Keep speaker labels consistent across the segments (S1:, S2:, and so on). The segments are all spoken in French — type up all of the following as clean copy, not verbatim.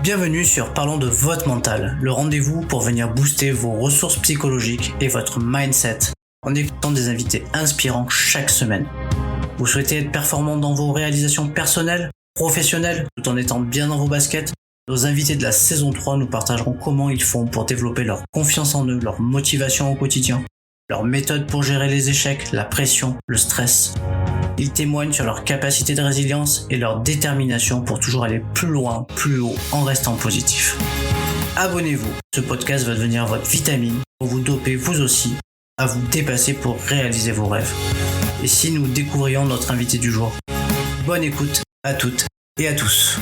S1: Bienvenue sur Parlons de votre mental, le rendez-vous pour venir booster vos ressources psychologiques et votre mindset en écoutant des invités inspirants chaque semaine. Vous souhaitez être performant dans vos réalisations personnelles, professionnelles, tout en étant bien dans vos baskets? Nos invités de la saison 3 nous partageront comment ils font pour développer leur confiance en eux, leur motivation au quotidien, leurs méthodes pour gérer les échecs, la pression, le stress. Ils témoignent sur leur capacité de résilience et leur détermination pour toujours aller plus loin, plus haut, en restant positif. Abonnez-vous, ce podcast va devenir votre vitamine pour vous doper vous aussi à vous dépasser pour réaliser vos rêves. Et si nous découvrions notre invité du jour? Bonne écoute à toutes et à tous.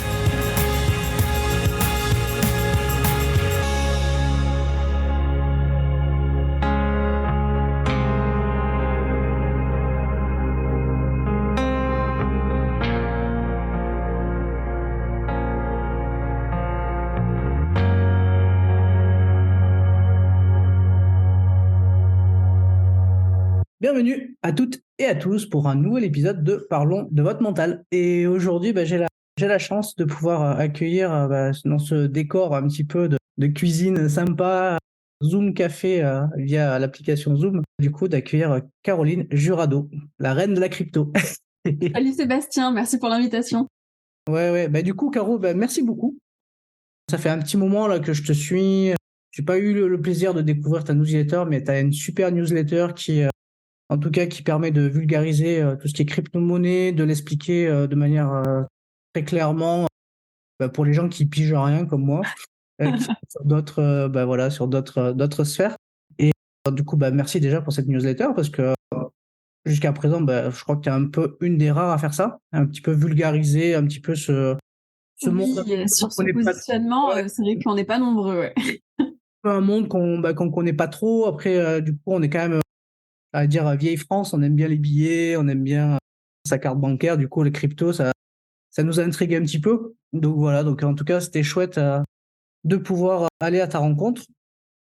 S1: Bienvenue à toutes et à tous pour un nouvel épisode de Parlons de votre mental. Et aujourd'hui, j'ai la chance de pouvoir accueillir dans ce décor un petit peu de cuisine sympa, Zoom Café via l'application Zoom, du coup d'accueillir Caroline Jurado, la reine de la crypto.
S2: Salut Sébastien, merci pour l'invitation.
S1: Ouais. Du coup, Caro, merci beaucoup. Ça fait un petit moment là que je te suis. J'ai pas eu le plaisir de découvrir ta newsletter, mais tu as une super newsletter qui permet de vulgariser tout ce qui est crypto-monnaie, de l'expliquer de manière très clairement pour les gens qui pigent rien comme moi, sur d'autres sphères. Et du coup, merci déjà pour cette newsletter parce que jusqu'à présent, je crois que tu es un peu une des rares à faire ça, un petit peu vulgariser, un petit peu ce monde.
S2: Sur ce positionnement, c'est vrai qu'on n'est pas nombreux. Ouais.
S1: Un monde qu'on connaît pas trop. Après, du coup, on est quand même à dire vieille France, on aime bien les billets, on aime bien sa carte bancaire, du coup les cryptos, ça nous intrigue un petit peu. Donc voilà, donc en tout cas c'était chouette de pouvoir aller à ta rencontre.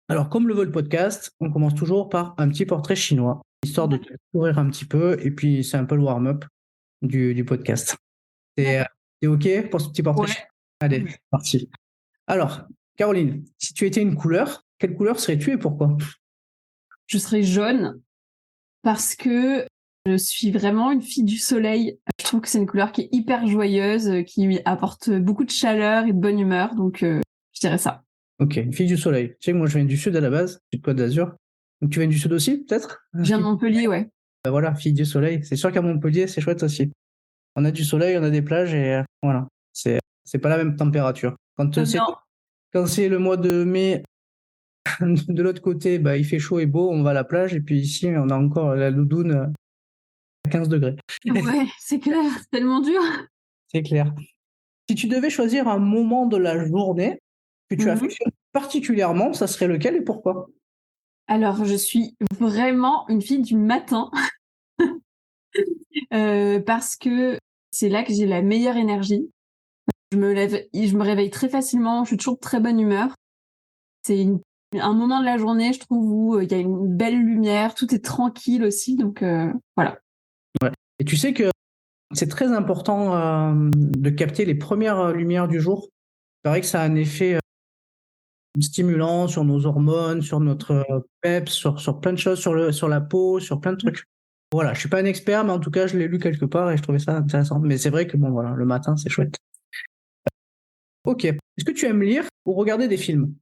S1: Alors comme le veut le podcast, on commence toujours par un petit portrait chinois, histoire de te découvrir un petit peu, et puis c'est un peu le warm-up du podcast. T'es OK pour ce petit portrait chinois? Allez, c'est parti. Alors, Caroline, si tu étais une couleur, quelle couleur serais-tu et pourquoi?
S2: Je serais jaune parce que je suis vraiment une fille du soleil. Je trouve que c'est une couleur qui est hyper joyeuse, qui apporte beaucoup de chaleur et de bonne humeur. Donc, je dirais ça.
S1: Ok, une fille du soleil. Tu sais que moi, je viens du sud à la base, du Côte d'Azur. Donc, tu viens du sud aussi, peut-être?
S2: Je viens de Montpellier, ouais.
S1: Voilà, fille du soleil. C'est sûr qu'à Montpellier, c'est chouette aussi. On a du soleil, on a des plages et voilà. C'est pas la même température. Quand c'est le mois de mai, de l'autre côté, il fait chaud et beau, on va à la plage. Et puis ici, on a encore la doudoune à 15 degrés.
S2: Ouais, c'est clair, c'est tellement dur.
S1: C'est clair. Si tu devais choisir un moment de la journée que tu affectionnes particulièrement, ça serait lequel et pourquoi?
S2: Alors, je suis vraiment une fille du matin parce que c'est là que j'ai la meilleure énergie. Je me réveille très facilement, je suis toujours de très bonne humeur. C'est un moment de la journée, je trouve, où il y a une belle lumière, tout est tranquille aussi, donc voilà.
S1: Ouais. Et tu sais que c'est très important de capter les premières lumières du jour. C'est vrai que ça a un effet stimulant sur nos hormones, sur notre peps, sur plein de choses, sur la peau, sur plein de trucs. Voilà, je suis pas un expert, mais en tout cas, je l'ai lu quelque part et je trouvais ça intéressant. Mais c'est vrai que le matin, c'est chouette. Ok. Est-ce que tu aimes lire ou regarder des films?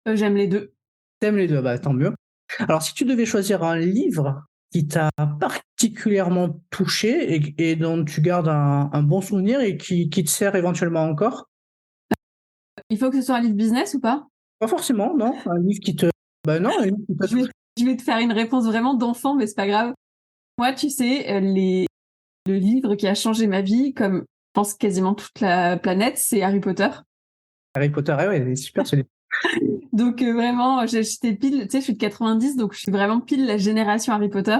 S2: J'aime les deux.
S1: T'aimes les deux, tant mieux. Alors, si tu devais choisir un livre qui t'a particulièrement touché et dont tu gardes un bon souvenir et qui te sert éventuellement encore?
S2: Il faut que ce soit un livre business ou pas?
S1: Pas forcément, non. Un livre qui te... non, un livre qui t'a touché.
S2: Je vais te faire une réponse vraiment d'enfant, mais c'est pas grave. Moi, tu sais, le livre qui a changé ma vie, comme je pense quasiment toute la planète, c'est Harry Potter.
S1: Harry Potter, ouais, c'est super ce livre.
S2: Donc vraiment, j'étais pile, tu sais, je suis de 90, donc je suis vraiment pile la génération Harry Potter.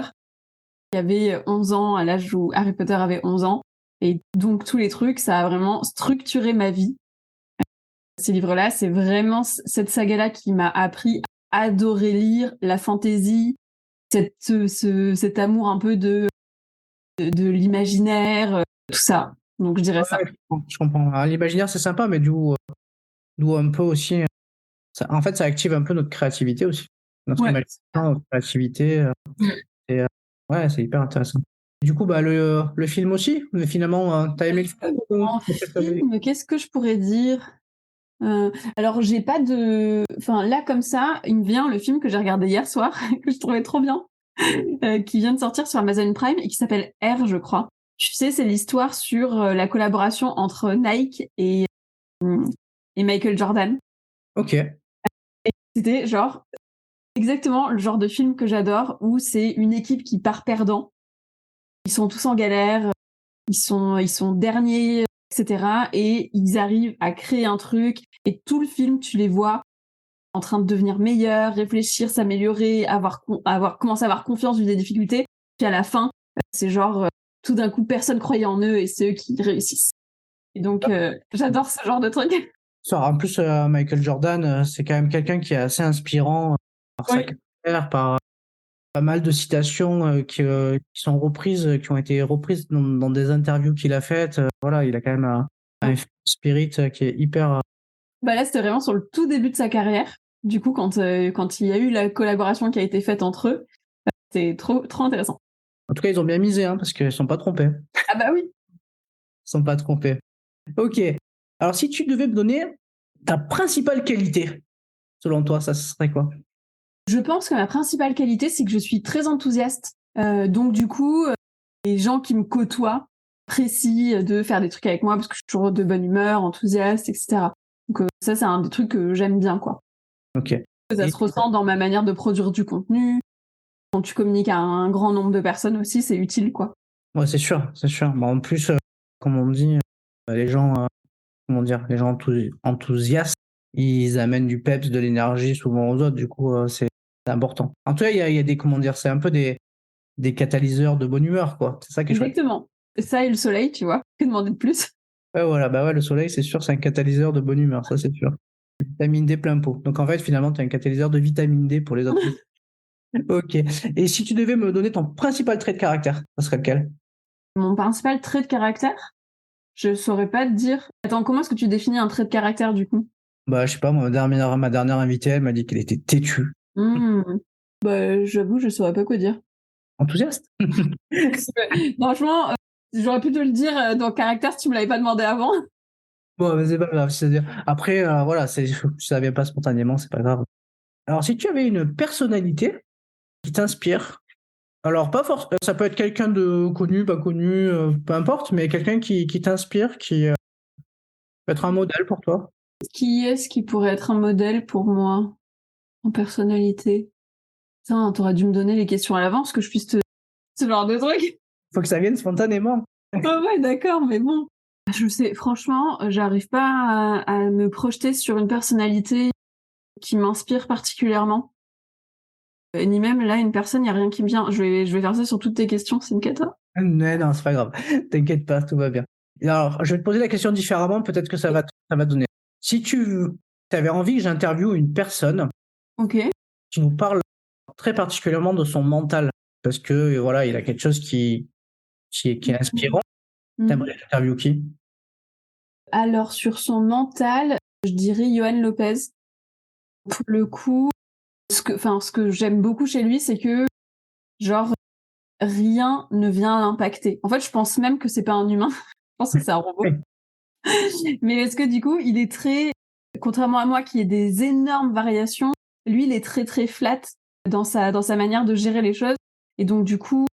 S2: Il y avait 11 ans à l'âge où Harry Potter avait 11 ans. Et donc tous les trucs, ça a vraiment structuré ma vie. Ces livres-là, c'est vraiment cette saga-là qui m'a appris à adorer lire, la fantaisie, cet amour un peu de l'imaginaire, tout ça. Donc je dirais ça.
S1: Je comprends. Alors, l'imaginaire, c'est sympa, mais du coup, D'où un peu aussi, en fait, ça active un peu notre créativité aussi. Notre
S2: Ouais.
S1: imagination, notre créativité. Et, ouais, c'est hyper intéressant. Du coup, bah, le film aussi, mais finalement, t'as aimé le film
S2: En film, qu'est-ce que je pourrais dire? Alors, j'ai pas de. Enfin, là, comme ça, il me vient le film que j'ai regardé hier soir, que je trouvais trop bien, qui vient de sortir sur Amazon Prime et qui s'appelle R, je crois. Tu sais, c'est l'histoire sur la collaboration entre Nike et Michael Jordan.
S1: Ok.
S2: C'était genre exactement le genre de film que j'adore où c'est une équipe qui part perdant. Ils sont tous en galère, ils sont derniers, etc. Et ils arrivent à créer un truc et tout le film, tu les vois en train de devenir meilleurs, réfléchir, s'améliorer, commencer à avoir confiance vu des difficultés. Puis à la fin, c'est genre tout d'un coup personne croyait en eux et c'est eux qui réussissent. Et donc j'adore ce genre de truc.
S1: En plus, Michael Jordan, c'est quand même quelqu'un qui est assez inspirant par sa
S2: Oui.
S1: carrière, par pas mal de citations qui sont reprises, qui ont été reprises dans des interviews qu'il a faites. Voilà, il a quand même un spirit qui est hyper.
S2: Bah là, c'était vraiment sur le tout début de sa carrière. Du coup, quand il y a eu la collaboration qui a été faite entre eux, c'était trop, trop intéressant.
S1: En tout cas, ils ont bien misé, hein, parce qu'ils ne sont pas trompés.
S2: Ah bah oui.
S1: Ils sont pas trompés. Ok. Alors, si tu devais me donner ta principale qualité, selon toi, ça serait quoi?
S2: Je pense que ma principale qualité, c'est que je suis très enthousiaste. Donc du coup, les gens qui me côtoient apprécient de faire des trucs avec moi parce que je suis toujours de bonne humeur, enthousiaste, etc. Donc ça, c'est un des trucs que j'aime bien, quoi.
S1: Ok.
S2: Ça se ressent dans ma manière de produire du contenu. Quand tu communiques à un grand nombre de personnes aussi, c'est utile, quoi.
S1: Ouais, c'est sûr, c'est sûr. Bah, en plus, comme on dit, les gens, comment dire, les gens enthousiastes, ils amènent du peps, de l'énergie souvent aux autres. Du coup, c'est important. En tout cas, il y a des, comment dire, c'est un peu des catalyseurs de bonne humeur, quoi. C'est ça qui est chouette.
S2: Exactement. Ça et le soleil, tu vois. Que demander de plus?
S1: Ouais, voilà, bah ouais, le soleil, c'est sûr, c'est un catalyseur de bonne humeur, ça c'est sûr. Vitamine D plein pot. Donc en fait, finalement, tu es un catalyseur de vitamine D pour les autres. Ok. Et si tu devais me donner ton principal trait de caractère, ça serait lequel?
S2: Mon principal trait de caractère? Je saurais pas te dire. Attends, comment est-ce que tu définis un trait de caractère, du coup?
S1: Bah, je sais pas, ma dernière invitée, elle m'a dit qu'elle était têtue.
S2: Hmm. Bah, j'avoue, je saurais pas quoi dire.
S1: Enthousiaste?
S2: Franchement, j'aurais pu te le dire dans caractère si tu me l'avais pas demandé avant.
S1: Bon, mais c'est pas grave. Après, voilà, ça vient pas spontanément, c'est pas grave. Alors, si tu avais une personnalité qui t'inspire, alors pas forcément, ça peut être quelqu'un de connu, pas connu, peu importe, mais quelqu'un qui t'inspire, qui peut être un modèle pour toi.
S2: Qui est-ce qui pourrait être un modèle pour moi en personnalité? Putain, t'aurais dû me donner les questions à l'avance que je puisse te... Ce genre de truc.
S1: Faut que ça vienne spontanément.
S2: Ah ouais, d'accord, mais bon. Je sais, franchement, j'arrive pas à me projeter sur une personnalité qui m'inspire particulièrement. Ni même là, une personne, il n'y a rien qui me vient. Je vais faire ça sur toutes tes questions, c'est une cata.
S1: Mais non, c'est pas grave. T'inquiète pas, tout va bien. Alors, je vais te poser la question différemment, peut-être que ça va donner. Si tu avais envie que j'interviewe une personne
S2: Ok.
S1: qui nous parle très particulièrement de son mental, parce que voilà, il a quelque chose qui est inspirant. T'aimerais interviewer qui?
S2: Alors, sur son mental, je dirais Johan Lopez. Pour le coup, ce que j'aime beaucoup chez lui, c'est que, genre, rien ne vient l'impacter. En fait, je pense même que c'est pas un humain. Je pense que c'est un robot. Mais est-ce que du coup, il est très, contrairement à moi qui ai des énormes variations, lui, il est très très flat dans sa manière de gérer les choses. Et donc du coup,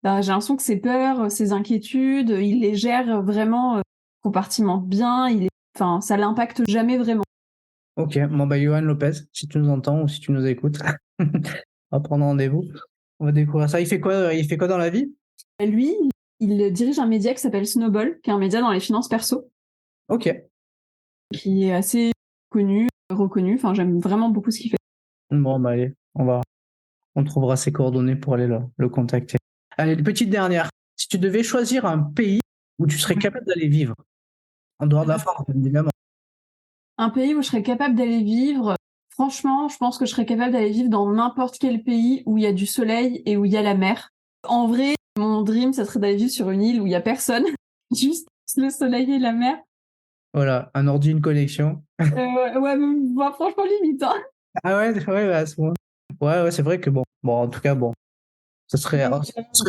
S2: bah, j'ai l'impression que ses peurs, ses inquiétudes, il les gère vraiment, compartimente bien. Enfin, ça l'impacte jamais vraiment.
S1: Ok, bon bah Johan Lopez, si tu nous entends ou si tu nous écoutes, on va prendre rendez-vous. On va découvrir ça. Il fait quoi dans la vie?
S2: Lui, il dirige un média qui s'appelle Snowball, qui est un média dans les finances perso,
S1: Ok.
S2: qui est assez connu, reconnu. Enfin, j'aime vraiment beaucoup ce qu'il fait.
S1: Bon bah allez, on trouvera ses coordonnées pour aller le contacter. Allez, une petite dernière. Si tu devais choisir un pays où tu serais capable d'aller vivre, en dehors de la France, bien évidemment.
S2: Un pays où je serais capable d'aller vivre, franchement, je pense que je serais capable d'aller vivre dans n'importe quel pays où il y a du soleil et où il y a la mer. En vrai, mon dream, ça serait d'aller vivre sur une île où il y a personne, juste le soleil et la mer.
S1: Voilà, un ordi, une connexion.
S2: Ouais, bah, franchement, limite, hein.
S1: Ah ouais, à ce moment. Ouais, c'est vrai que bon, en tout cas, bon, ça serait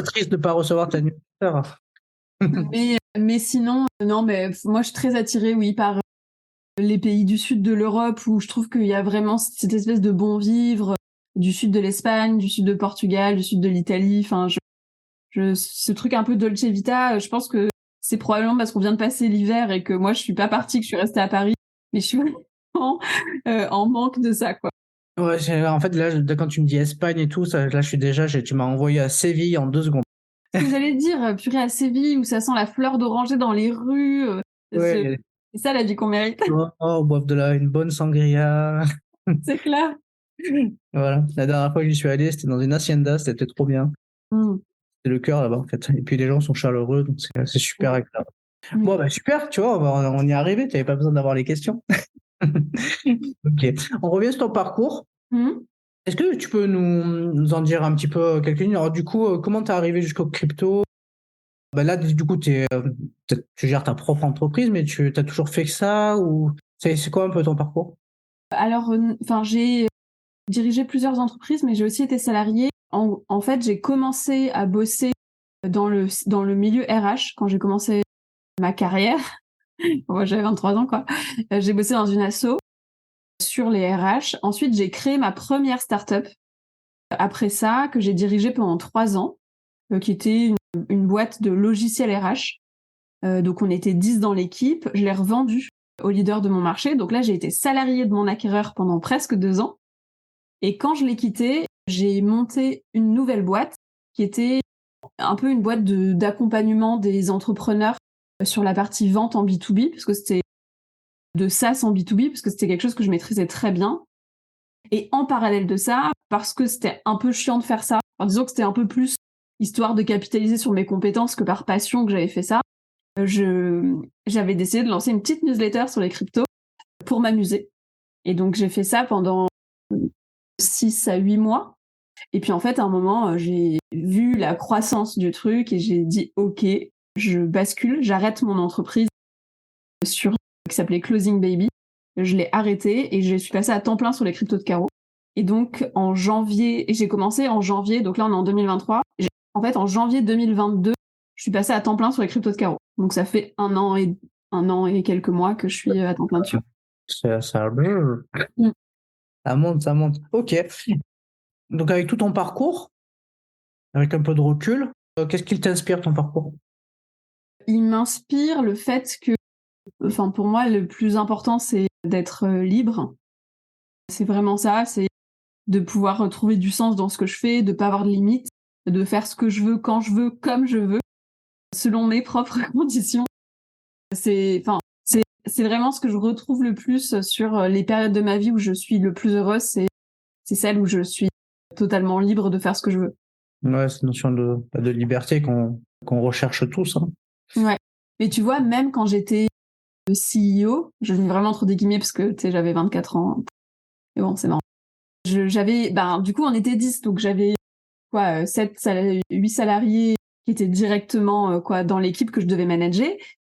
S1: triste de pas recevoir ta newsletter.
S2: Mais sinon, non, mais moi, je suis très attirée, oui, par les pays du sud de l'Europe où je trouve qu'il y a vraiment cette espèce de bon vivre, du sud de l'Espagne, du sud de Portugal, du sud de l'Italie. Enfin, ce truc un peu Dolce Vita, je pense que c'est probablement parce qu'on vient de passer l'hiver et que moi, je suis pas partie, que je suis restée à Paris, mais je suis vraiment en manque de ça, quoi.
S1: Ouais, en fait, là, quand tu me dis Espagne et tout, ça, là, tu m'as envoyé à Séville en 2 secondes.
S2: Ce que j'allais dire, purée à Séville où ça sent la fleur d'oranger dans les rues,
S1: Ouais.
S2: c'est ça la vie qu'on mérite.
S1: Boire une bonne sangria.
S2: C'est clair.
S1: Voilà. La dernière fois que j'y suis allé, c'était dans une hacienda, c'était trop bien.
S2: Mm.
S1: C'est le cœur là-bas, en fait. Et puis les gens sont chaleureux, donc c'est super agréable. Bon, bah super, tu vois, on y est arrivé, tu n'avais pas besoin d'avoir les questions. Ok. On revient sur ton parcours.
S2: Mm.
S1: Est-ce que tu peux nous en dire un petit peu quelques-unes? Alors, du coup, comment t'es arrivé jusqu'au crypto? Bah là, du coup, tu gères ta propre entreprise, mais tu as toujours fait que ça ou c'est quoi un peu ton parcours?
S2: Alors, enfin, j'ai dirigé plusieurs entreprises, mais j'ai aussi été salariée. En fait, j'ai commencé à bosser dans le milieu RH quand j'ai commencé ma carrière. Moi, j'avais 23 ans, quoi. J'ai bossé dans une asso sur les RH. Ensuite, j'ai créé ma première start-up. Après ça, que j'ai dirigée pendant 3 ans, qui était une boîte de logiciels RH. Donc, on était 10 dans l'équipe. Je l'ai revendue au leader de mon marché. Donc là, j'ai été salariée de mon acquéreur pendant presque 2 ans. Et quand je l'ai quitté, j'ai monté une nouvelle boîte qui était un peu une boîte d'accompagnement des entrepreneurs sur la partie vente en B2B, parce que c'était de SaaS en B2B, parce que c'était quelque chose que je maîtrisais très bien. Et en parallèle de ça, parce que c'était un peu chiant de faire ça, en disant que c'était un peu plus histoire de capitaliser sur mes compétences que par passion que j'avais fait ça, j'avais décidé de lancer une petite newsletter sur les cryptos pour m'amuser. Et donc j'ai fait ça pendant 6 à 8 mois. Et puis en fait, à un moment, j'ai vu la croissance du truc et j'ai dit ok, je bascule, j'arrête mon entreprise qui s'appelait Closing Baby. Je l'ai arrêtée et je suis passée à temps plein sur les cryptos de Caro. Et donc en janvier, et j'ai commencé en janvier, donc là on est en 2023. En fait, en janvier 2022, je suis passée à temps plein sur les cryptos de Caro. Donc ça fait un an et quelques mois que je suis à temps plein dessus.
S1: Ça,
S2: Mm.
S1: ça monte, ça monte. Ok. Donc avec tout ton parcours, avec un peu de recul, qu'est-ce qui t'inspire ton parcours?
S2: Il m'inspire le fait que, enfin pour moi, le plus important c'est d'être libre. C'est vraiment ça, c'est de pouvoir trouver du sens dans ce que je fais, de pas avoir de limites, de faire ce que je veux, quand je veux, comme je veux, selon mes propres conditions. C'est vraiment ce que je retrouve le plus sur les périodes de ma vie où je suis le plus heureuse, c'est celle où je suis totalement libre de faire ce que je veux.
S1: Ouais, cette notion de liberté qu'on recherche tous, hein.
S2: Ouais. Mais tu vois, même quand j'étais CEO, je mets vraiment trop des guillemets parce que tu sais, j'avais 24 ans. Mais bon, c'est marrant. Du coup, on était 10, donc j'avais 8 salariés qui étaient directement dans l'équipe que je devais manager.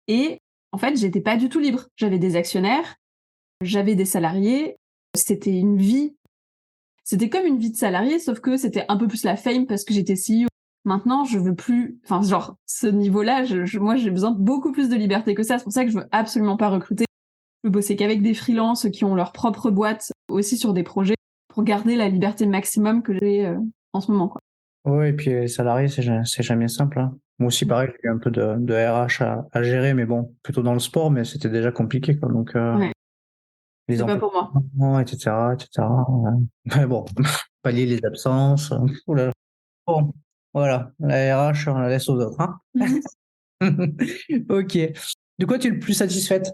S2: Et en fait, j'étais pas du tout libre. J'avais des actionnaires, j'avais des salariés. C'était une vie. C'était comme une vie de salarié, sauf que c'était un peu plus la fame parce que j'étais CEO. Maintenant, je veux plus. Enfin, genre, ce niveau-là, moi, j'ai besoin de beaucoup plus de liberté que ça. C'est pour ça que je veux absolument pas recruter. Je veux bosser qu'avec des freelances qui ont leur propre boîte, aussi sur des projets, pour garder la liberté maximum que j'ai en ce moment, quoi.
S1: Ouais, et puis les salariés, c'est jamais simple, hein. Moi aussi, pareil, j'ai eu un peu de RH à gérer, mais bon, plutôt dans le sport, mais c'était déjà compliqué, quoi. Donc,
S2: Ouais,
S1: les
S2: c'est pas pour moi.
S1: emplois, etc., etc. Mais bon, pallier les absences. Ouh là là. Bon, voilà, la RH, on la laisse aux autres, hein. Ok. De quoi tu es le plus satisfaite?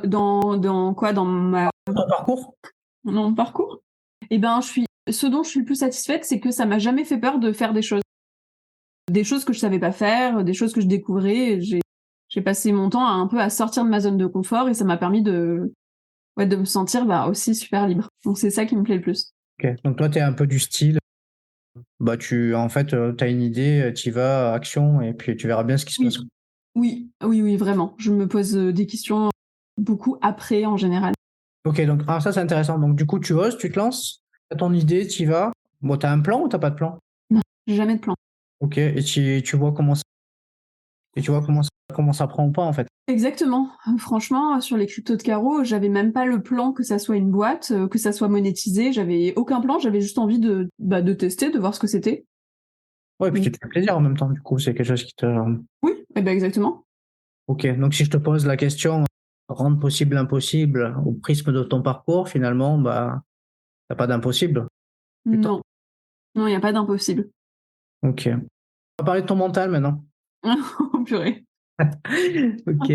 S2: Dans quoi? Dans
S1: Ton parcours?
S2: mon parcours? Eh ben, ce dont je suis le plus satisfaite, c'est que ça m'a jamais fait peur de faire des choses. Des choses que je savais pas faire, des choses que je découvrais. J'ai passé mon temps un peu à sortir de ma zone de confort et ça m'a permis de me sentir aussi super libre. Donc c'est ça qui me plaît le plus.
S1: Ok. Donc toi, tu es un peu du style, bah en fait, tu as une idée, tu y vas, action, et puis tu verras bien ce qui se passe.
S2: Oui, oui, oui, oui, vraiment. Je me pose des questions beaucoup après en général.
S1: Ok, donc ça c'est intéressant. Donc du coup, tu oses, tu te lances, t'as ton idée, tu y vas. Bon, t'as un plan ou t'as pas de plan?
S2: Non, j'ai jamais de plan.
S1: Ok, et tu vois comment ça prend ou pas en fait.
S2: Exactement. Franchement, sur les cryptos de Caro, j'avais même pas le plan que ça soit une boîte, que ça soit monétisé. J'avais aucun plan. J'avais juste envie de tester, de voir ce que c'était.
S1: Ouais, et puis tu
S2: Donc,
S1: te fais plaisir en même temps. Du coup, c'est quelque chose qui te.
S2: oui, et ben exactement.
S1: Ok, donc si je te pose la question, rendre possible l'impossible au prisme de ton parcours, finalement, bah, t'as pas d'impossible. Putain.
S2: Non, non, il n'y a pas d'impossible.
S1: Ok. On va parler de ton mental maintenant.
S2: Oh, purée.
S1: Ok.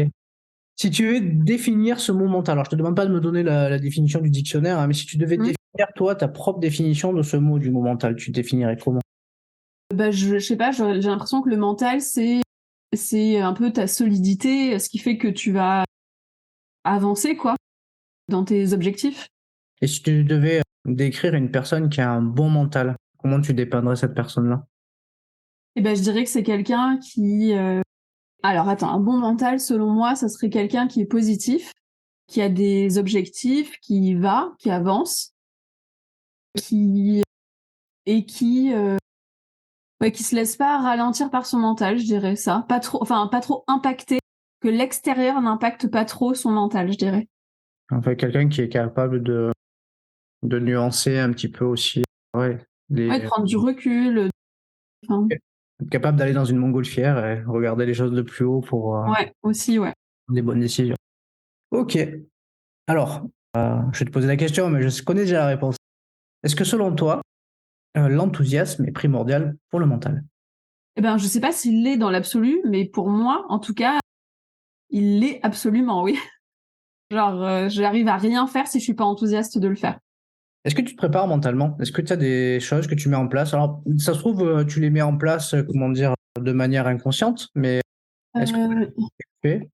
S1: Si tu veux définir ce mot mental, alors je te demande pas de me donner la définition du dictionnaire, hein, mais si tu devais
S2: Mm.
S1: définir toi ta propre définition de ce mot du mot mental, tu te définirais comment?
S2: Bah, je sais pas, j'ai l'impression que le mental, c'est un peu ta solidité, ce qui fait que tu vas avancer, quoi, dans tes objectifs.
S1: Et si tu devais décrire une personne qui a un bon mental, comment tu dépeindrais cette personne-là?
S2: Et ben, je dirais que c'est quelqu'un qui, alors attends, un bon mental, selon moi, ça serait quelqu'un qui est positif, qui a des objectifs, qui y va, qui avance, qui et qui se laisse pas ralentir par son mental, je dirais ça. Pas trop impacté, que l'extérieur n'impacte pas trop son mental, je dirais.
S1: En fait, quelqu'un qui est capable de nuancer un petit peu aussi, ouais,
S2: Ouais, de
S1: les,
S2: prendre du recul. Enfin,
S1: capable d'aller dans une montgolfière et regarder les choses de plus haut pour
S2: ouais, aussi, ouais.
S1: prendre des bonnes décisions. Ok. Alors, je vais te poser la question, mais je connais déjà la réponse. Est-ce que selon toi, l'enthousiasme est primordial pour le mental?
S2: Eh ben, je sais pas s'il l'est dans l'absolu, mais pour moi, en tout cas, il l'est absolument, oui. Genre, j'arrive à rien faire si je suis pas enthousiaste de le faire.
S1: Est-ce que tu te prépares mentalement? Est-ce que tu as des choses que tu mets en place? Alors, ça se trouve, tu les mets en place, comment dire, de manière inconsciente, mais est-ce que
S2: Euh,
S1: tu fais?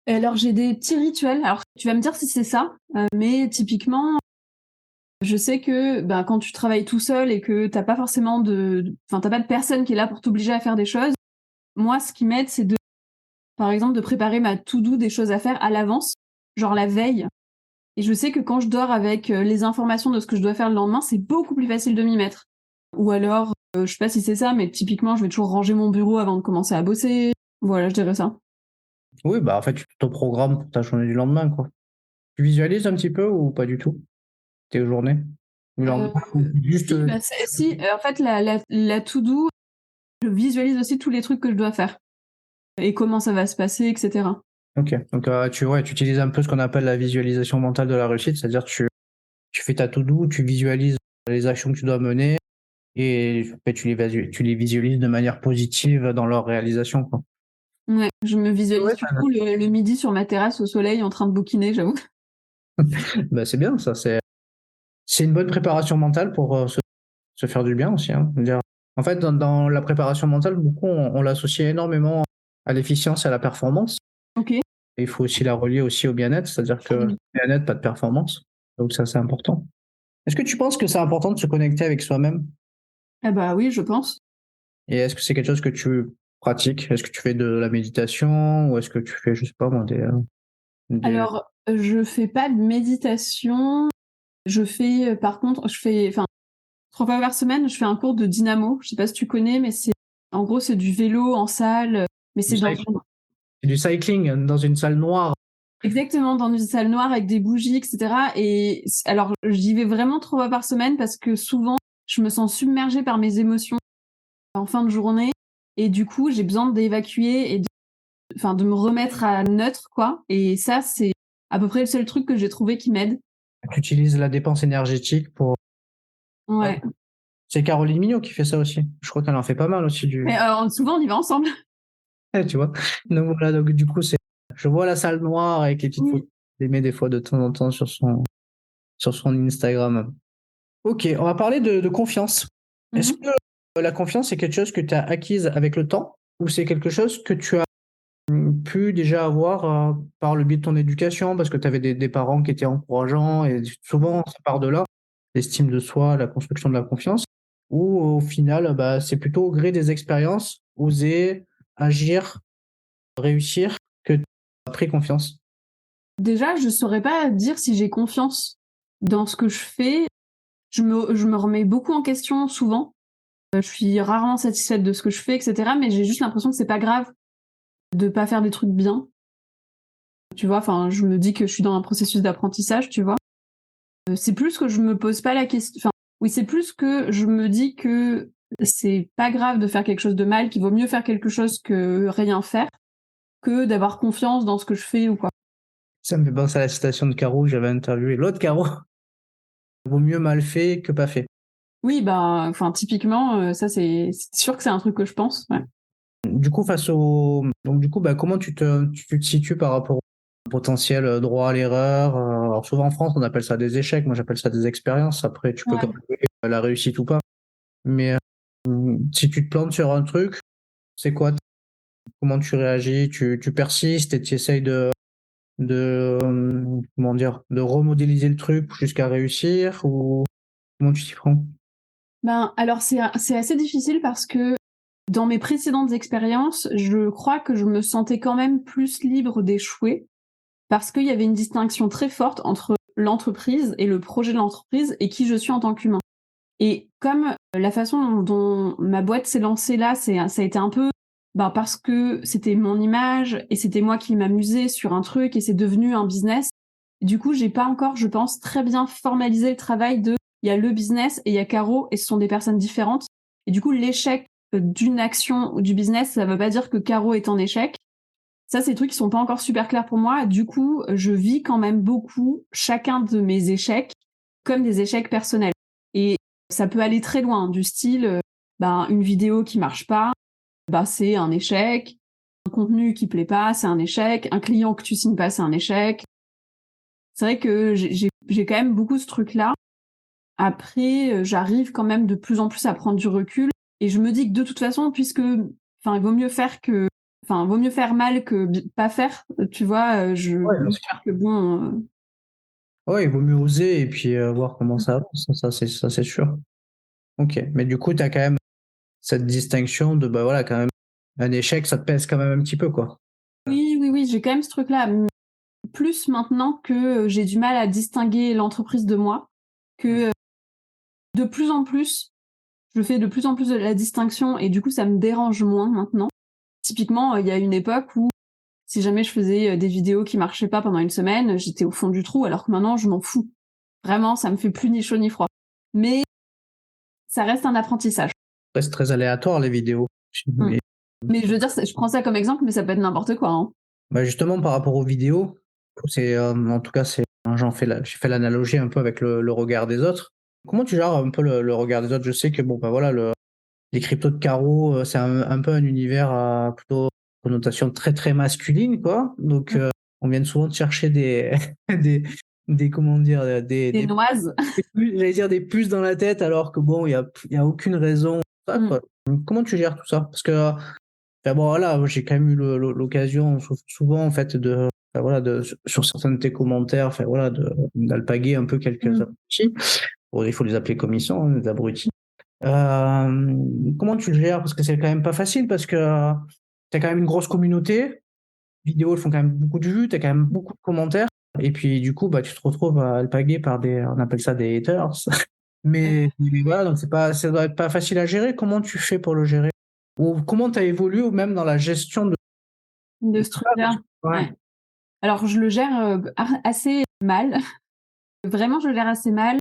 S2: alors, j'ai des petits rituels. Alors, tu vas me dire si c'est ça, mais typiquement, je sais que ben, quand tu travailles tout seul et que t'as pas forcément enfin, t'as pas de personne qui est là pour t'obliger à faire des choses. Moi, ce qui m'aide, c'est par exemple, de préparer ma to-do des choses à faire à l'avance, genre la veille. Et je sais que quand je dors avec les informations de ce que je dois faire le lendemain, c'est beaucoup plus facile de m'y mettre. Ou alors, je sais pas si c'est ça, mais typiquement, je vais toujours ranger mon bureau avant de commencer à bosser. Voilà, je dirais ça.
S1: Oui, bah, en fait, tu te programmes pour ta journée du lendemain, quoi. Tu visualises un petit peu ou pas du tout tes journées? Du
S2: Euh,
S1: lendemain, ou juste,
S2: si, bah, en fait, la to-do, je visualise aussi tous les trucs que je dois faire et comment ça va se passer, etc.
S1: ok. Donc, tu utilises un peu ce qu'on appelle la visualisation mentale de la réussite, c'est-à-dire tu fais ta to-do, tu visualises les actions que tu dois mener et après, tu les visualises de manière positive dans leur réalisation, quoi.
S2: Ouais, je me visualise
S1: Ouais,
S2: surtout le midi sur ma terrasse au soleil en train de bouquiner, j'avoue.
S1: bah, c'est bien, ça. C'est une bonne préparation mentale pour se faire du bien aussi, hein. C'est-à-dire, en fait, dans la préparation mentale, beaucoup, on l'associe énormément à l'efficience et à la performance.
S2: Ok.
S1: Et il faut aussi la relier aussi au bien-être, c'est-à-dire que bien-être, pas de performance. Donc ça, c'est important. Est-ce que tu penses que c'est important de se connecter avec soi-même?
S2: Ah bah oui, je pense.
S1: Et est-ce que c'est quelque chose que tu pratiques? Est-ce que tu fais de la méditation ou est-ce que tu fais, je sais pas moi, des...
S2: Alors, je fais pas de méditation. Je fais, par contre, enfin, 3 fois par semaine, je fais un cours de dynamo. Je sais pas si tu connais, mais en gros, c'est du vélo en salle, mais
S1: du
S2: c'est
S1: cycling, du cycling dans une salle noire?
S2: exactement dans une salle noire avec des bougies, etc. Et alors, j'y vais vraiment 3 fois par semaine parce que souvent, je me sens submergée par mes émotions en fin de journée. Et du coup, j'ai besoin d'évacuer et enfin, de me remettre à neutre, quoi. Et ça, c'est à peu près le seul truc que j'ai trouvé qui m'aide.
S1: Tu utilises la dépense énergétique pour... Ouais.
S2: Ouais.
S1: C'est Caroline Mignot qui fait ça aussi. Je crois qu'elle en fait pas mal aussi du...
S2: Mais souvent, on y va ensemble.
S1: Tu vois. Donc voilà, donc du coup, je vois la salle noire avec les petites
S2: Oui.
S1: photos qu'elle met des fois de temps en temps sur son Instagram. Ok, on va parler de confiance. Est-ce
S2: Mhm.
S1: que la confiance est quelque chose que tu as acquise avec le temps ou c'est quelque chose que tu as pu déjà avoir par le biais de ton éducation parce que tu avais des parents qui étaient encourageants et souvent ça part de là, l'estime de soi, la construction de la confiance, ou au final bah, c'est plutôt au gré des expériences, oser, agir, réussir que tu as pris confiance.
S2: Déjà, je saurais pas dire si j'ai confiance dans ce que je fais. Je me remets beaucoup en question souvent. Je suis rarement satisfaite de ce que je fais, etc. Mais j'ai juste l'impression que c'est pas grave de pas faire des trucs bien. Tu vois, enfin, je me dis que je suis dans un processus d'apprentissage, tu vois. C'est plus que je me pose pas la question. Enfin, oui, c'est plus que je me dis que c'est pas grave de faire quelque chose de mal, qu'il vaut mieux faire quelque chose que rien faire, que d'avoir confiance dans ce que je fais ou quoi.
S1: Ça me fait penser à la citation de Caro, j'avais interviewé l'autre Caro. Vaut mieux mal fait que pas fait.
S2: Oui, bah, enfin, typiquement, ça c'est sûr que c'est un truc que je pense. Ouais.
S1: Du coup, comment tu te situes par rapport au potentiel droit à l'erreur? Alors souvent en France, on appelle ça des échecs. Moi, j'appelle ça des expériences. Après, tu peux
S2: Ouais.
S1: calculer la réussite ou pas. Mais si tu te plantes sur un truc, c'est quoi? Comment tu réagis? Tu persistes et tu essayes comment dire, de remodéliser le truc jusqu'à réussir ou comment tu t'y prends?
S2: Ben, alors c'est assez difficile parce que dans mes précédentes expériences, je crois que je me sentais quand même plus libre d'échouer parce qu'il y avait une distinction très forte entre l'entreprise et le projet de l'entreprise et qui je suis en tant qu'humain. Et comme la façon dont ma boîte s'est lancée là, ça a été un peu parce que c'était mon image et c'était moi qui m'amusais sur un truc et c'est devenu un business. Du coup, j'ai pas encore, je pense, très bien formalisé le travail de il y a le business et il y a Caro et ce sont des personnes différentes. Et du coup, l'échec d'une action ou du business, ça veut pas dire que Caro est en échec. Ça, c'est des trucs qui sont pas encore super clairs pour moi. Du coup, je vis quand même beaucoup chacun de mes échecs comme des échecs personnels. Et ça peut aller très loin, du style, une vidéo qui marche pas, c'est un échec. Un contenu qui plaît pas, c'est un échec. Un client que tu signes pas, c'est un échec. C'est vrai que j'ai quand même beaucoup ce truc-là. Après, j'arrive quand même de plus en plus à prendre du recul. Et je me dis que de toute façon, il vaut mieux faire mal que pas faire. Tu vois, je
S1: Ouais,
S2: me
S1: bien
S2: dis
S1: sûr.
S2: que bon.
S1: Ouais, il vaut mieux oser et puis voir comment ça avance. Ça, c'est sûr. Ok. Mais du coup, tu as quand même cette distinction de, bah voilà, quand même, un échec, ça te pèse quand même un petit peu, quoi.
S2: Oui, j'ai quand même ce truc-là. Plus maintenant que j'ai du mal à distinguer l'entreprise de moi, que de plus en plus, je fais de plus en plus de la distinction et du coup, ça me dérange moins maintenant. Typiquement, il y a une époque où si jamais je faisais des vidéos qui marchaient pas pendant une semaine, j'étais au fond du trou, alors que maintenant, je m'en fous. Vraiment, ça me fait plus ni chaud ni froid. Mais ça reste un apprentissage.
S1: C'est très aléatoire, les vidéos.
S2: Mm.
S1: Et,
S2: Mais je veux dire, je prends ça comme exemple, mais ça peut être n'importe quoi. Hein.
S1: bah, justement, par rapport aux vidéos, en tout cas, j'ai fait l'analogie un peu avec le regard des autres. Comment tu gères un peu le regard des autres? Je sais que, bon, bah voilà, les cryptos de carreau, c'est un peu un univers à plutôt connotation très très masculine, quoi. Donc, on vient souvent de chercher des, comment dire,
S2: Des noises.
S1: j'allais dire des puces dans la tête, alors que bon, il y a aucune raison. Ça,
S2: Mm.
S1: quoi. Comment tu gères tout ça? Parce que, enfin, bon, voilà, j'ai quand même eu l'occasion souvent, en fait, enfin, voilà, sur certains de tes commentaires, enfin, voilà, d'alpaguer un peu quelques abrutis. Bon, il faut les appeler comme ils sont, hein, des abrutis. Comment tu le gères? Parce que c'est quand même pas facile, parce que t'as quand même une grosse communauté. Les vidéos, elles font quand même beaucoup de vues, t'as quand même beaucoup de commentaires. Et puis, du coup, bah, tu te retrouves alpagué par on appelle ça des haters. Mais voilà, donc ça doit être pas facile à gérer. Comment tu fais pour le gérer? Ou comment tu as évolué, ou même dans la gestion
S2: De
S1: de
S2: ce
S1: ça?
S2: truc-là.
S1: Ouais.
S2: Ouais. Alors, je le gère assez mal. Vraiment, je le gère assez mal.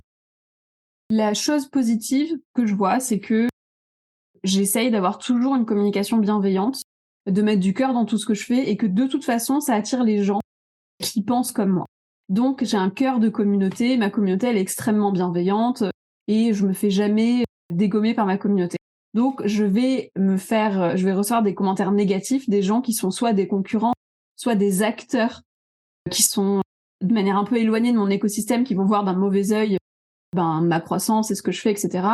S2: La chose positive que je vois, c'est que j'essaye d'avoir toujours une communication bienveillante, de mettre du cœur dans tout ce que je fais et que de toute façon, ça attire les gens qui pensent comme moi. Donc, j'ai un cœur de communauté. Ma communauté, elle est extrêmement bienveillante et je me fais jamais dégommer par ma communauté. Donc, je vais recevoir des commentaires négatifs des gens qui sont soit des concurrents, soit des acteurs qui sont de manière un peu éloignée de mon écosystème, qui vont voir d'un mauvais œil ma croissance et ce que je fais, etc.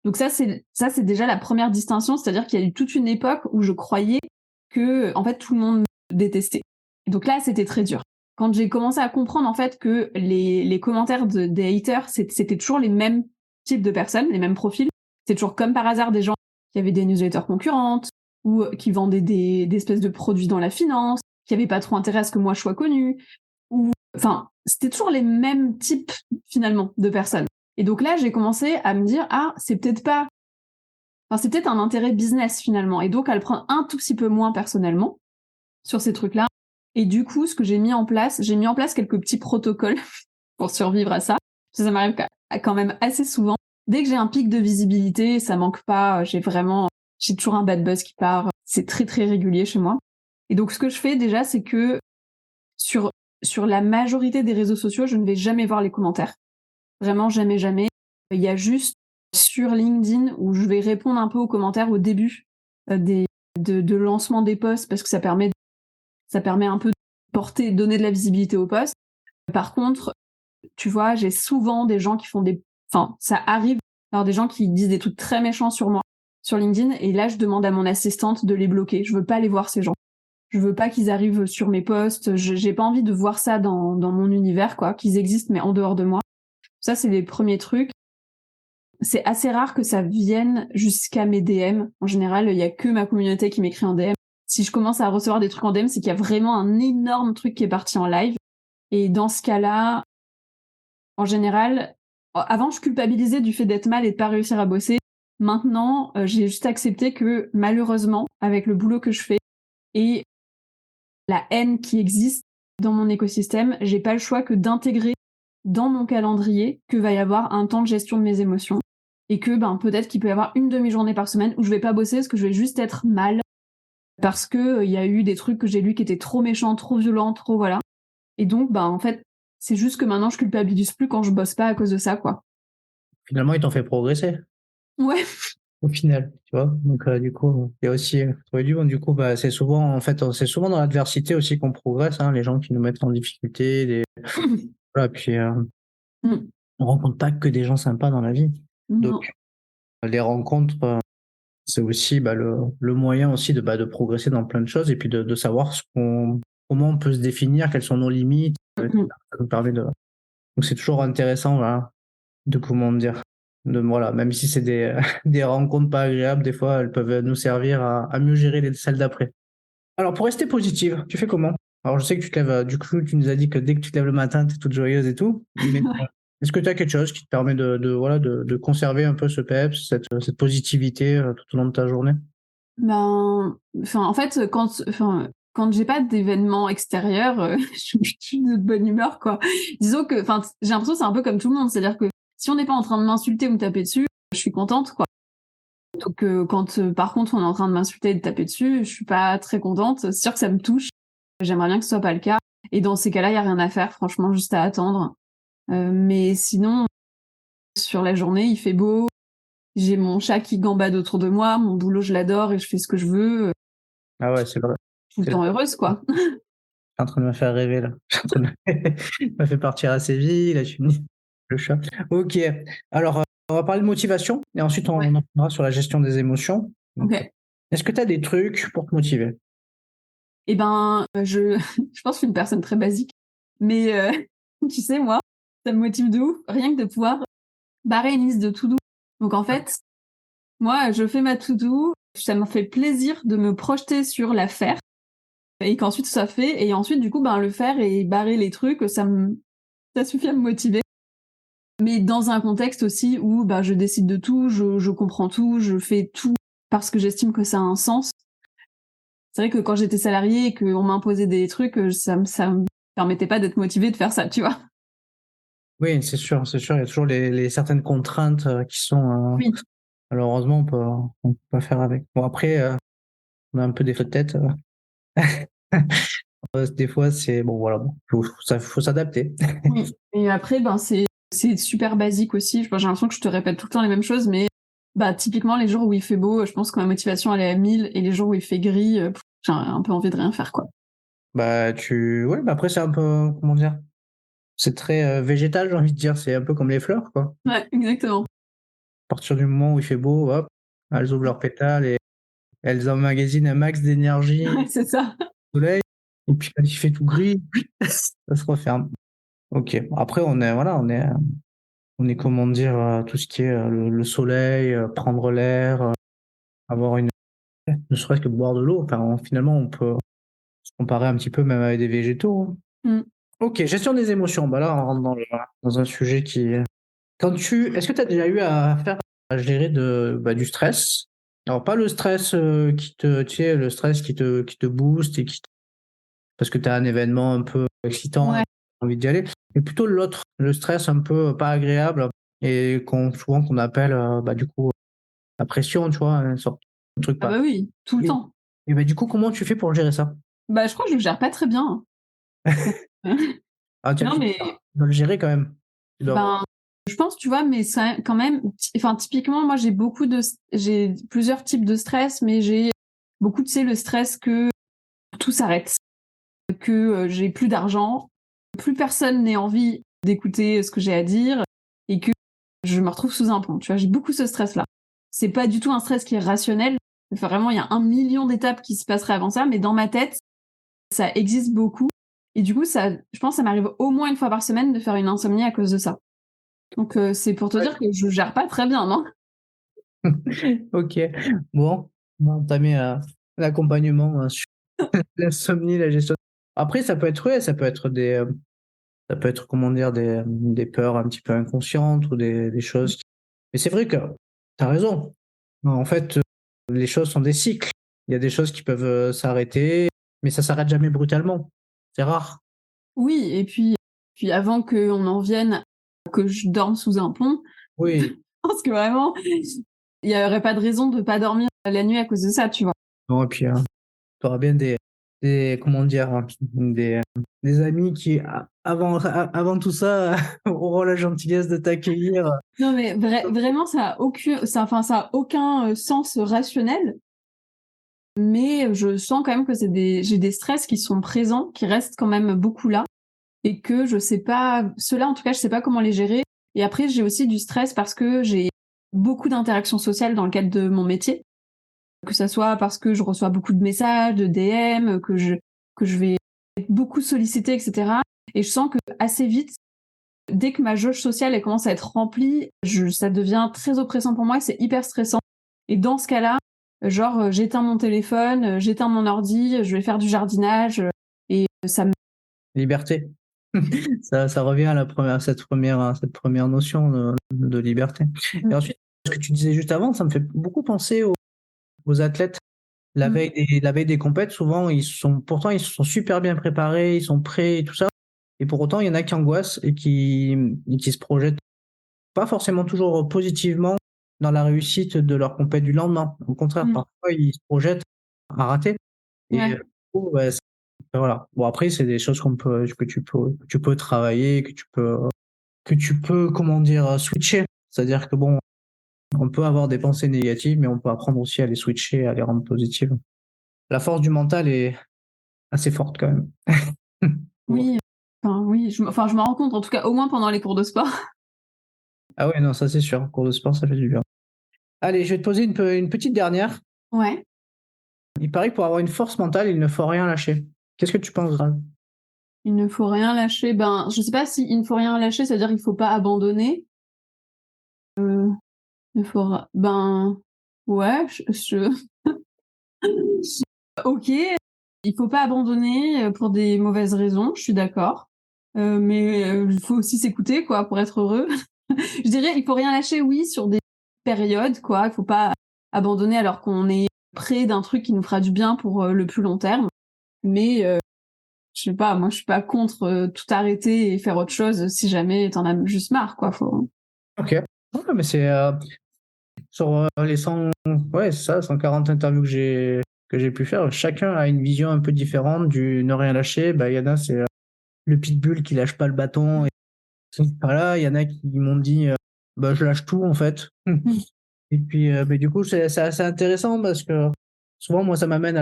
S2: Donc ça c'est déjà la première distinction, c'est-à-dire qu'il y a eu toute une époque où je croyais que en fait tout le monde me détestait. Donc là c'était très dur. Quand j'ai commencé à comprendre en fait que les commentaires des haters c'était toujours les mêmes types de personnes, les mêmes profils, c'est toujours comme par hasard des gens qui avaient des newsletters concurrentes ou qui vendaient des espèces de produits dans la finance, qui n'avaient pas trop intérêt à ce que moi je sois connue, ou Enfin, c'était toujours les mêmes types, finalement, de personnes. Et donc là, j'ai commencé à me dire, c'est peut-être un intérêt business, finalement. Et donc, à le prendre un tout petit peu moins personnellement sur ces trucs-là. Et du coup, ce que j'ai mis en place quelques petits protocoles pour survivre à ça. Ça m'arrive quand même assez souvent. Dès que j'ai un pic de visibilité, ça manque pas, j'ai toujours un bad buzz qui part. C'est très, très régulier chez moi. Et donc, ce que je fais déjà, c'est que sur la majorité des réseaux sociaux, je ne vais jamais voir les commentaires. Vraiment, jamais, jamais. Il y a juste sur LinkedIn où je vais répondre un peu aux commentaires au début de lancement des posts parce que ça permet un peu de donner de la visibilité aux posts. Par contre, tu vois, j'ai souvent des gens qui font ça arrive d'avoir des gens qui disent des trucs très méchants sur moi, sur LinkedIn, et là, je demande à mon assistante de les bloquer. Je veux pas les voir, ces gens. Je veux pas qu'ils arrivent sur mes posts. J'ai pas envie de voir ça dans mon univers, quoi, qu'ils existent, mais en dehors de moi. Ça, c'est les premiers trucs. C'est assez rare que ça vienne jusqu'à mes DM. En général, il y a que ma communauté qui m'écrit en DM. Si je commence à recevoir des trucs en DM, c'est qu'il y a vraiment un énorme truc qui est parti en live. Et dans ce cas-là, en général, avant, je culpabilisais du fait d'être mal et de pas réussir à bosser. Maintenant, j'ai juste accepté que, malheureusement, avec le boulot que je fais et la haine qui existe dans mon écosystème, j'ai pas le choix que d'intégrer dans mon calendrier que va y avoir un temps de gestion de mes émotions et que peut-être qu'il peut y avoir une demi-journée par semaine où je vais pas bosser parce que je vais juste être mal parce que il y a eu des trucs que j'ai lus qui étaient trop méchants, trop violents, trop voilà. Et donc en fait, c'est juste que maintenant je culpabilise plus quand je bosse pas à cause de ça, quoi.
S3: Finalement, ils t'ont fait progresser.
S2: Ouais.
S3: Au final, tu vois. Donc, du coup, il y a aussi trouver du bon. Du coup, c'est souvent, en fait, c'est souvent dans l'adversité aussi qu'on progresse, hein, les gens qui nous mettent en difficulté, voilà, puis, on rencontre pas que des gens sympas dans la vie.
S2: Non.
S3: Donc, les rencontres, c'est aussi, le moyen aussi de progresser dans plein de choses et puis de savoir comment on peut se définir, quelles sont nos limites. Ça nous permet donc c'est toujours intéressant, voilà, de comment dire. Voilà, même si c'est des rencontres pas agréables, des fois, elles peuvent nous servir à mieux gérer celles d'après. Alors, pour rester positive, tu fais comment? Alors, je sais que tu te lèves, du coup, tu nous as dit que dès que tu te lèves le matin, tu es toute joyeuse et tout. Mais est-ce que tu as quelque chose qui te permet de conserver un peu ce peps, cette positivité tout au long de ta journée?
S2: En fait, quand j'ai pas d'événements extérieurs, je suis de bonne humeur, quoi. Disons que, j'ai l'impression que c'est un peu comme tout le monde, c'est-à-dire que si on n'est pas en train de m'insulter ou me taper dessus, je suis contente, quoi. Donc quand par contre on est en train de m'insulter et de taper dessus, je suis pas très contente. C'est sûr que ça me touche. J'aimerais bien que ce soit pas le cas. Et dans ces cas-là, il y a rien à faire, franchement, juste à attendre. Mais sinon, sur la journée, il fait beau. J'ai mon chat qui gambade autour de moi. Mon boulot, je l'adore et je fais ce que je veux.
S3: Ah ouais, c'est vrai.
S2: Tout le temps heureuse, quoi.
S3: Je suis en train de me faire rêver, là. Il m'a fait partir assez vite, là, je suis le chat. Ok. Alors, on va parler de motivation et ensuite on reviendra sur la gestion des émotions. Donc,
S2: Ok.
S3: est-ce que tu as des trucs pour te motiver?
S2: Eh ben, je pense que je suis une personne très basique. Mais tu sais, moi, ça me motive de ouf. Rien que de pouvoir barrer une liste de to-do. Donc en fait, moi, je fais ma to-do. Ça me fait plaisir de me projeter sur la faire. Et qu'ensuite ça fait. Et ensuite, du coup, le faire et barrer les trucs, ça suffit à me motiver. Mais dans un contexte aussi où je décide de tout, je comprends tout, je fais tout parce que j'estime que ça a un sens. C'est vrai que quand j'étais salariée et qu'on m'imposait des trucs, ça me permettait pas d'être motivée de faire ça, tu vois.
S3: Oui, c'est sûr. Il y a toujours les certaines contraintes qui sont,
S2: Oui.
S3: malheureusement, on peut pas faire avec. Bon, après, on a un peu des feux de tête. Des fois, c'est bon, voilà, faut s'adapter.
S2: Oui. Et après, c'est super basique aussi. J'ai l'impression que je te répète tout le temps les mêmes choses, mais typiquement les jours où il fait beau, je pense que ma motivation elle est à 1000, et les jours où il fait gris, j'ai un peu envie de rien faire, quoi.
S3: Après, c'est un peu, comment dire, c'est très végétal, j'ai envie de dire. C'est un peu comme les fleurs, quoi.
S2: Ouais, exactement.
S3: À partir du moment où il fait beau, hop, elles ouvrent leurs pétales et elles emmagasinent un max d'énergie
S2: Ouais, c'est ça.
S3: au soleil. Et puis quand il fait tout gris, ça se referme. Ok. Après, on est comment dire, tout ce qui est le soleil, prendre l'air, avoir ne serait-ce que boire de l'eau. Enfin, finalement, on peut se comparer un petit peu même avec des végétaux, hein. Ok, gestion des émotions. Bah là, on rentre dans un sujet qui. Est-ce que tu as déjà eu à gérer du stress? Alors, pas le stress tu sais, le stress qui te booste parce que tu as un événement un peu excitant et
S2: Ouais.
S3: tu as envie d'y aller, mais plutôt l'autre, le stress un peu pas agréable et souvent qu'on appelle, du coup, la pression, tu vois, une sorte de truc
S2: Ah
S3: pas.
S2: bah oui, tout le
S3: Et,
S2: temps.
S3: et du coup, comment tu fais pour gérer ça?
S2: Bah, je crois que je le gère pas très bien, hein.
S3: Ah,
S2: Non,
S3: tu
S2: mais
S3: dois le gérer quand même. Tu dois-
S2: ben, je pense, tu vois, mais ça, quand même, enfin, typiquement, moi, j'ai plusieurs types de stress, mais j'ai beaucoup, tu sais, le stress que tout s'arrête, que j'ai plus d'argent, plus personne n'ait envie d'écouter ce que j'ai à dire, et que je me retrouve sous un pont. Tu vois, j'ai beaucoup ce stress-là. C'est pas du tout un stress qui est rationnel. Enfin, vraiment, il y a 1 million d'étapes qui se passeraient avant ça, mais dans ma tête, ça existe beaucoup. Et du coup, je pense que ça m'arrive au moins une fois par semaine de faire une insomnie à cause de ça. Donc, c'est pour te
S3: Ouais.
S2: dire que je gère pas très bien, non?
S3: Ok. Bon, on va entamer l'accompagnement sur l'insomnie, la gestion. Après, ça peut être, ouais, ça peut être, comment dire, des peurs un petit peu inconscientes ou des choses. Mais c'est vrai que tu as raison. En fait, les choses sont des cycles. Il y a des choses qui peuvent s'arrêter, mais ça s'arrête jamais brutalement. C'est rare.
S2: Oui, et puis avant qu'on en vienne à que je dorme sous un pont, je
S3: Oui.
S2: pense que vraiment, il y aurait pas de raison de pas dormir la nuit à cause de ça, tu vois.
S3: Bon, et puis, tu auras bien comment dire, des amis qui, avant tout ça, auront la gentillesse de t'accueillir.
S2: Non, mais vraiment, ça a aucun sens rationnel. Mais je sens quand même que j'ai des stress qui sont présents, qui restent quand même beaucoup là, et que je sais pas, ceux-là en tout cas, je sais pas comment les gérer. Et après, j'ai aussi du stress parce que j'ai beaucoup d'interactions sociales dans le cadre de mon métier, que ça soit parce que je reçois beaucoup de messages, de DM, que je vais être beaucoup sollicitée, etc. Et je sens que assez vite, dès que ma jauge sociale elle commence à être remplie, ça devient très oppressant pour moi et c'est hyper stressant. Et dans ce cas-là, genre j'éteins mon téléphone, j'éteins mon ordi, je vais faire du jardinage et ça me...
S3: Liberté. Ça revient à cette première notion de liberté. Et ensuite, ce que tu disais juste avant, ça me fait beaucoup penser aux athlètes. La veille des compètes, souvent, pourtant, ils se sont super bien préparés, ils sont prêts et tout ça. Et pour autant, il y en a qui angoissent et qui se projettent pas forcément toujours positivement dans la réussite de leur compète du lendemain. Au contraire,
S2: Mm.
S3: parfois, ils se projettent à rater. Et
S2: Ouais.
S3: du coup, ouais, voilà. Bon, après, c'est des choses que tu peux travailler, que tu peux, comment dire, switcher. C'est-à-dire que bon, on peut avoir des pensées négatives, mais on peut apprendre aussi à les switcher, à les rendre positives. La force du mental est assez forte quand même.
S2: Oui, oui, je m'en rends compte, en tout cas, au moins pendant les cours de sport.
S3: Ah ouais, non, ça c'est sûr. Cours de sport, ça fait du bien. Allez, je vais te poser une petite dernière.
S2: Ouais.
S3: Il paraît que pour avoir une force mentale, il ne faut rien lâcher. Qu'est-ce que tu penses, Grave?
S2: Il ne faut rien lâcher. Ben, je sais pas si il ne faut rien lâcher, c'est-à-dire qu'il faut pas abandonner. Ben, ouais, ok, il faut pas abandonner pour des mauvaises raisons, je suis d'accord. Mais il faut aussi s'écouter, quoi, pour être heureux. Je dirais, il faut rien lâcher, oui, sur des périodes, quoi. Il faut pas abandonner alors qu'on est près d'un truc qui nous fera du bien pour le plus long terme. Mais je sais pas, moi, je suis pas contre tout arrêter et faire autre chose si jamais t'en as juste marre, quoi.
S3: Ok. Ouais, mais c'est sur les 100, ouais, c'est ça, 140 interviews que j'ai pu faire. Chacun a une vision un peu différente du ne rien lâcher. Bah, il y en a, c'est le pitbull qui lâche pas le bâton. Et voilà, il y en a qui m'ont dit, bah, je lâche tout en fait.
S2: Mm.
S3: Et puis, mais du coup, c'est assez intéressant parce que souvent, moi, ça m'amène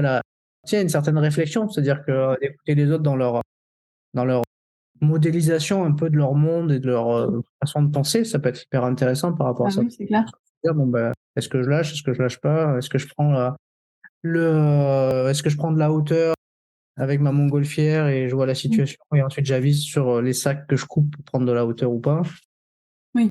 S3: tu sais, à une certaine réflexion, c'est-à-dire que d'écouter les autres dans leur modélisation un peu de leur monde et de leur façon de penser, ça peut être hyper intéressant par rapport à
S2: Ah
S3: ça.
S2: oui, c'est clair.
S3: Dire, bon, bah, est-ce que je lâche, est-ce que je lâche pas, est-ce que je prends est-ce que je prends de la hauteur avec ma montgolfière et je vois la
S2: Mm.
S3: situation et ensuite j'avise sur les sacs que je coupe pour prendre de la hauteur ou pas.
S2: Oui.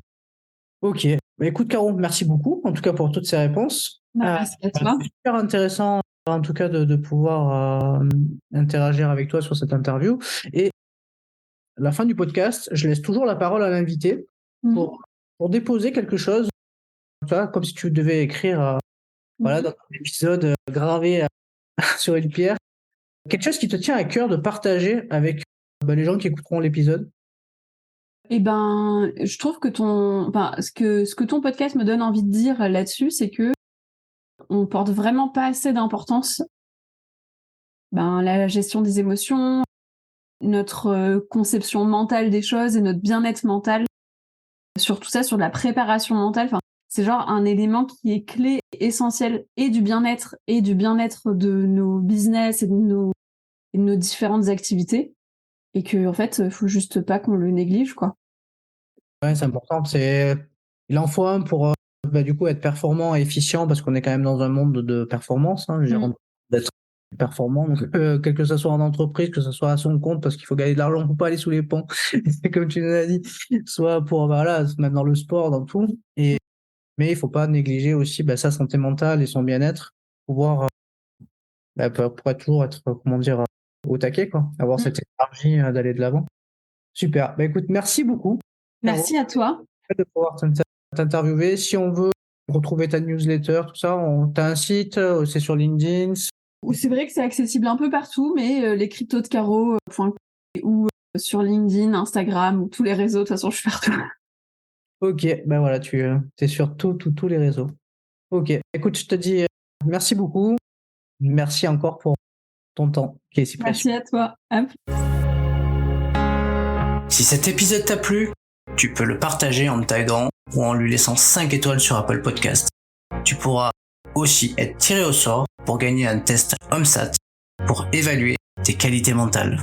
S3: Ok. Bah, écoute, Caro, merci beaucoup, en tout cas pour toutes ces réponses.
S2: Bah, merci à toi.
S3: C'est super intéressant, en tout cas, de pouvoir interagir avec toi sur cette interview. Et la fin du podcast, je laisse toujours la parole à l'invité pour déposer quelque chose, tu vois, comme si tu devais écrire voilà, dans un épisode gravé sur une pierre. Quelque chose qui te tient à cœur de partager avec les gens qui écouteront l'épisode.
S2: Eh ben, je trouve que ce que ton podcast me donne envie de dire là-dessus, c'est que on porte vraiment pas assez d'importance la gestion des émotions, notre conception mentale des choses et notre bien-être mental, sur tout ça, sur la préparation mentale. Enfin, c'est genre un élément qui est clé, essentiel, et du bien-être de nos business et de nos différentes activités. Et que, en fait, faut juste pas qu'on le néglige, quoi.
S3: Ouais, c'est important. Il en faut un pour du coup être performant et efficient, parce qu'on est quand même dans un monde de performance, hein, d'être performant. Donc, quel que ce soit en entreprise, que ce soit à son compte, parce qu'il faut gagner de l'argent pour pas aller sous les ponts, comme tu nous as dit, soit pour se mettre dans le sport, dans tout. Mais il faut pas négliger aussi sa santé mentale et son bien-être, pour toujours être, au taquet, quoi. Avoir cette énergie d'aller de l'avant. Super. Écoute, merci beaucoup.
S2: Merci à toi.
S3: De pouvoir t'interviewer. Si on veut retrouver ta newsletter, tout ça, t'as un site, c'est sur LinkedIn.
S2: C'est vrai que c'est accessible un peu partout, mais les cryptos de Caro.com ou sur LinkedIn, Instagram, ou tous les réseaux, de toute façon, je suis partout. Ok,
S3: voilà, tu es sur tous les réseaux. Ok, écoute, je te dis merci beaucoup. Merci encore pour ton temps qui est si précieux.
S2: Merci à toi.
S1: Si cet épisode t'a plu, tu peux le partager en me taguant ou en lui laissant 5 étoiles sur Apple Podcast. Tu pourras aussi être tiré au sort pour gagner un test OMSAT pour évaluer tes qualités mentales.